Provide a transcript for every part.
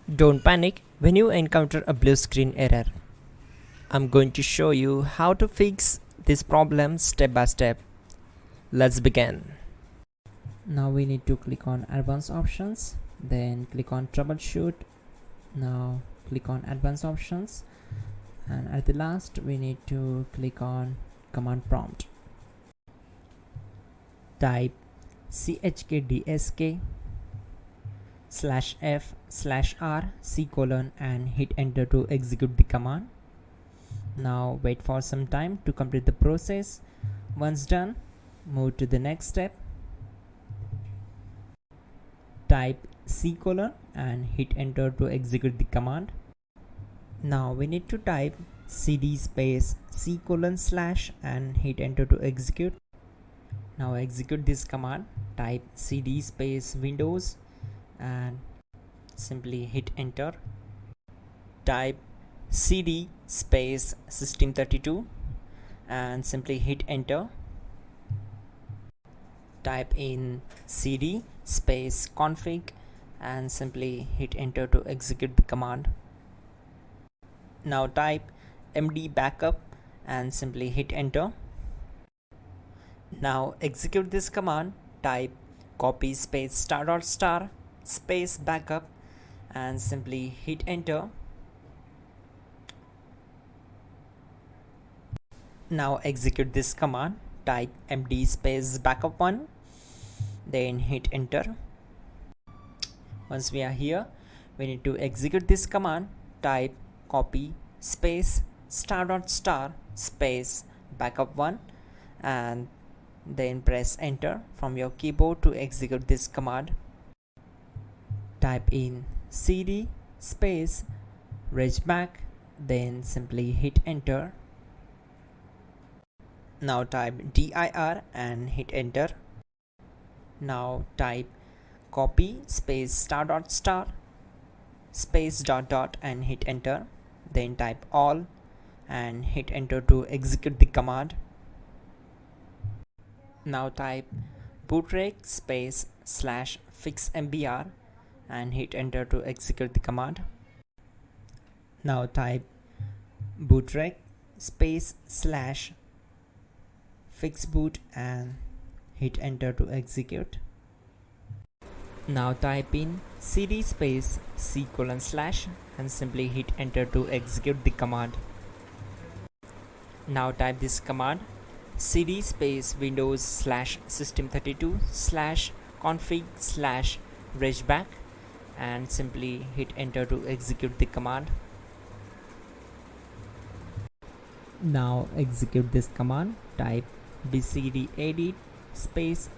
Don't panic when you encounter a blue screen error. I'm going to show you how to fix this problem step by step. Let's begin. Now we need to click on advanced options, then click on troubleshoot. Now click on advanced options, and at the last we need to click on command prompt. Type chkdsk/f/r:" and hit enter to execute the command. Now wait for some time to complete the process. Once done, move to the next step. Type C:" and hit enter to execute the command. Now we need to type cd space C:/ and hit enter to execute. Now execute this command. Type cd space Windows and simply hit enter. Type cd space System32 and simply hit enter. Type in cd space config and simply hit enter to execute the command. Now type md backup and simply hit enter. Now execute this command. Type copy space *** space backup and simply hit enter. Now execute this command. Type md space backup1, then hit enter. Once we are here, we need to execute this command. Type copy space *** space backup1 and then press enter from your keyboard to execute this command. Type in cd space regback, then simply hit enter. Now type dir and hit enter. Now type copy space *** space ... and hit enter. Then type all and hit enter to execute the command. Now type bootrec space /fixmbr and hit enter to execute the command. Now type bootrec space /fixboot and hit enter to execute. Now type in cd space C:/ and simply hit enter to execute the command. Now type this command: cd space Windows /System32 /config /regback and simply hit enter to execute the command. Now execute this command. Type bcdedit space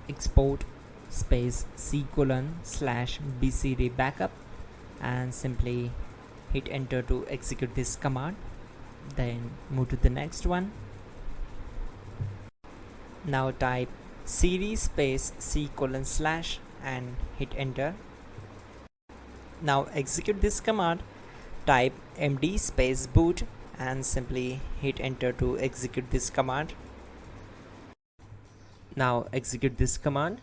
/export space C:/ /bcd backup and simply hit enter to execute this command. Then move to the next one. Now type cd space C:/ and hit enter. Now execute this command. Type md space boot and simply hit enter to execute this command. Now execute this command.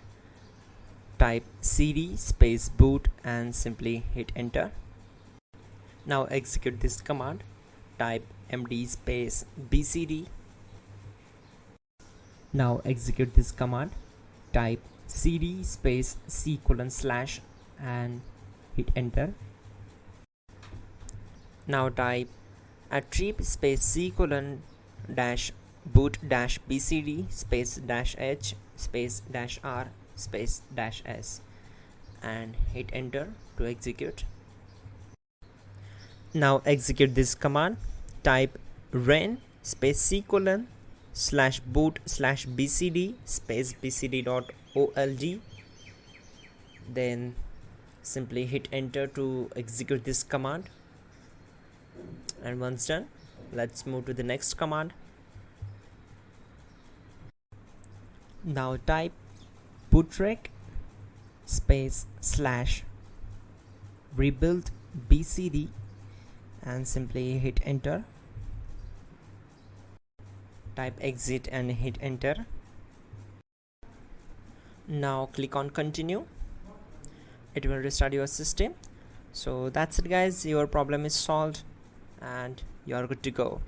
Type cd space boot and simply hit enter. Now execute this command. Type md space bcd. Now execute this command. Type cd space C:/ and hit enter. Now type attrib space C:/ -boot -bcd space -h space -r space -s and hit enter to execute. Now execute this command. Type ren space C:/ /boot /bcd space bcd.old, then simply hit enter to execute this command. And once done, let's move to the next command. Now type bootrec space /rebuildbcd and simply hit enter. Type exit and hit enter. Now click on continue. It will restart your system. So that's it guys, your problem is solved and you are good to go.